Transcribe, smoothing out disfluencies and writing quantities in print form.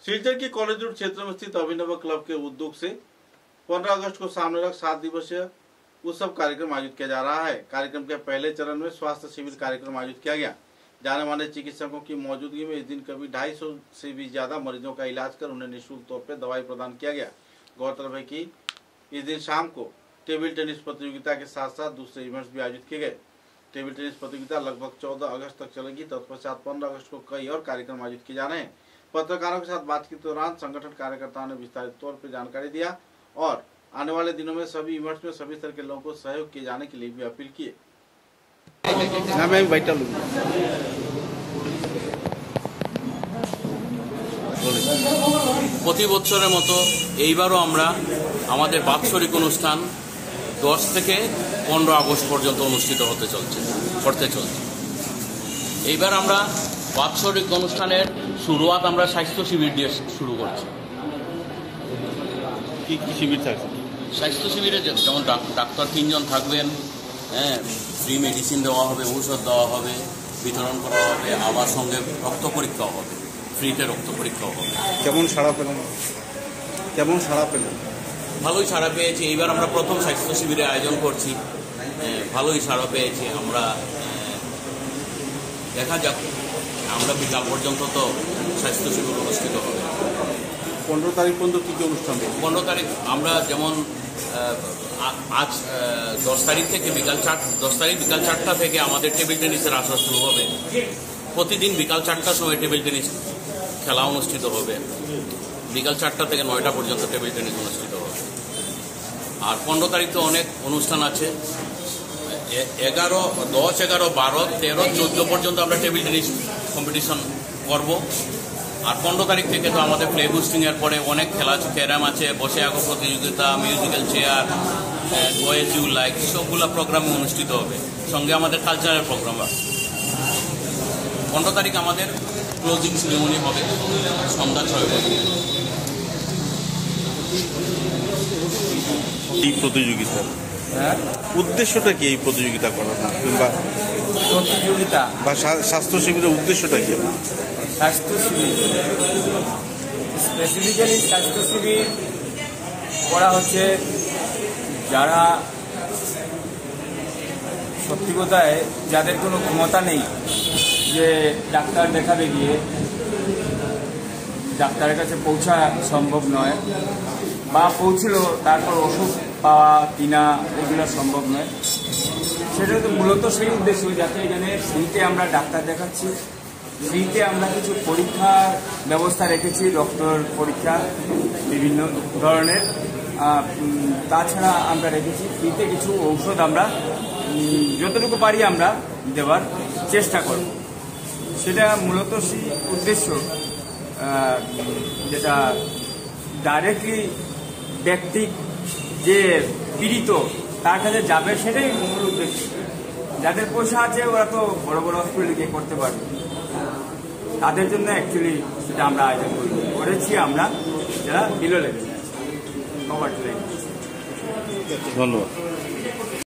सिलचर के college road क्षेत्र में स्थित अभिनव क्लब के उद्योग से 15 अगस्त को सामने रख 7 दिवसीय उत्सव कार्यक्रम आयोजित किया जा रहा है। कार्यक्रम के पहले चरण में स्वास्थ्य शिविर कार्यक्रम आयोजित किया गया। जाने माने चिकित्सकों की मौजूदगी में इस दिन करीब 250 से भी ज्यादा मरीजों का इलाज कर उन्हें निःशुल्क तौर पर दवाई प्रदान किया गया। गौरतलब है कि इस दिन शाम को टेबल टेनिस प्रतियोगिता के साथ साथ दूसरे इवेंट्स भी आयोजित किए गए। टेबल टेनिस प्रतियोगिता लगभग 14 अगस्त तक चलेगी। तत्पश्चात 15 अगस्त को कई और कार्यक्रम आयोजित किए जा रहे हैं। पत्रकारों के साथ बातचीत के दौरान संगठन कार्यकर्ताओं ने विस्तारित तौर पर जानकारी दिया और आने वाले दिनों में सभी इवेंट्स में सभी तरह के लोगों को सहयोग किए जाने के लिए भी अपील किए। প্রতি বছরের মতো এইবারও আমরা আমাদের বাৎসরিক অনুষ্ঠান 10 থেকে 15 আগস্ট পর্যন্ত অনুষ্ঠিত করতে চলছে। এইবার আমরা বাৎসরিক অনুষ্ঠানের শুরুয়াত আমরা স্বাস্থ্য শিবির দিয়ে শুরু করছি। কি শিবির থাকছে? স্বাস্থ্য শিবিরে যেমন ডাক্তার 3 জন থাকবেন, ফ্রি মেডিসিন দেওয়া হবে, ঔষধ দেওয়া হবে, বিতরণ করা হবে, আবার সঙ্গে রক্ত পরীক্ষাও হবে, ফ্রিতে রক্ত পরীক্ষাও হবে। কেমন সাড়া পেলেন? ভালোই সাড়া পেয়েছি। এইবার আমরা প্রথম স্বাস্থ্য শিবিরে আয়োজন করছি, ভালোই সাড়া পেয়েছি আমরা। দেখা যাক, আমরা বিকাল পর্যন্ত তো স্বাস্থ্য শিবির অনুষ্ঠিত হবে। 15 তারিখ পর্যন্ত কী কী অনুষ্ঠান? 15 তারিখ আমরা যেমন আজ 10 তারিখ থেকে বিকাল 4টা থেকে আমাদের টেবিল টেনিসের আসর শুরু হবে। প্রতিদিন বিকাল 4টার সময় টেবিল টেনিস খেলা অনুষ্ঠিত হবে। বিকাল 4টা থেকে 9টা পর্যন্ত টেবিল টেনিস অনুষ্ঠিত হবে। আর 15 তারিখ তো অনেক অনুষ্ঠান আছে। 11, 10, 11, 12, 13, 14 পর্যন্ত আমরা টেবিল টেনিস কম্পিটিশন করব। আর 15 তারিখ থেকে তো আমাদের প্লে বুস্টিং এর পরে অনেক খেলা আছে, ক্যারাম আছে, বসে আঁকো প্রতিযোগিতা, musical chair, as you like, সবগুলো প্রোগ্রাম অনুষ্ঠিত হবে। সঙ্গে আমাদের কালচারাল প্রোগ্রাম আছে। 15 তারিখ আমাদের ক্লোজিং সেরেমনি হবে সন্ধ্যা 6 বাজে। এই প্রতিযোগিতার উদ্দেশ্যটা কি? এই প্রতিযোগিতা করার কিংবা প্রতিযোগিতা বা স্বাস্থ্য শিবিরের উদ্দেশ্যটা কি? স্বাস্থ্য শিবির স্পেসিফিক্যালি স্বাস্থ্য শিবির করা হচ্ছে যারা সত্যি কথায় যাদের কোনো ক্ষমতা নেই যে ডাক্তার দেখাবে গিয়ে ডাক্তারের কাছে পৌঁছা সম্ভব নয়, বা পৌঁছল তারপর ওষুধ পাওয়া কিনা এগুলো সম্ভব নয়। সেটা তো মূলত সেই উদ্দেশ্য, যাতে এখানে ফ্রিতে আমরা ডাক্তার দেখাচ্ছি, ফ্রিতে আমরা কিছু পরীক্ষার ব্যবস্থা রেখেছি, রক্তর পরীক্ষা বিভিন্ন ধরনের। তাছাড়া আমরা রেখেছি ফ্রিতে কিছু ঔষধ, আমরা যতটুকু পারি আমরা দেওয়ার চেষ্টা করব। সেটা মূলত সেই উদ্দেশ্য, যেটা ডাইরেক্টলি ব্যক্তি যে পীড়িত তার কাছে যাবে, সেটাই মূল উদ্দেশ্য। যাদের পয়সা আছে ওরা তো বড় বড় হসপিটালে গিয়ে করতে পারবে, তাদের জন্য অ্যাকচুয়ালি সেটা আমরা আয়োজন করেছি। আমরা যারা বিলো লেভেলে আছে, পভার্টি লাইন। ধন্যবাদ।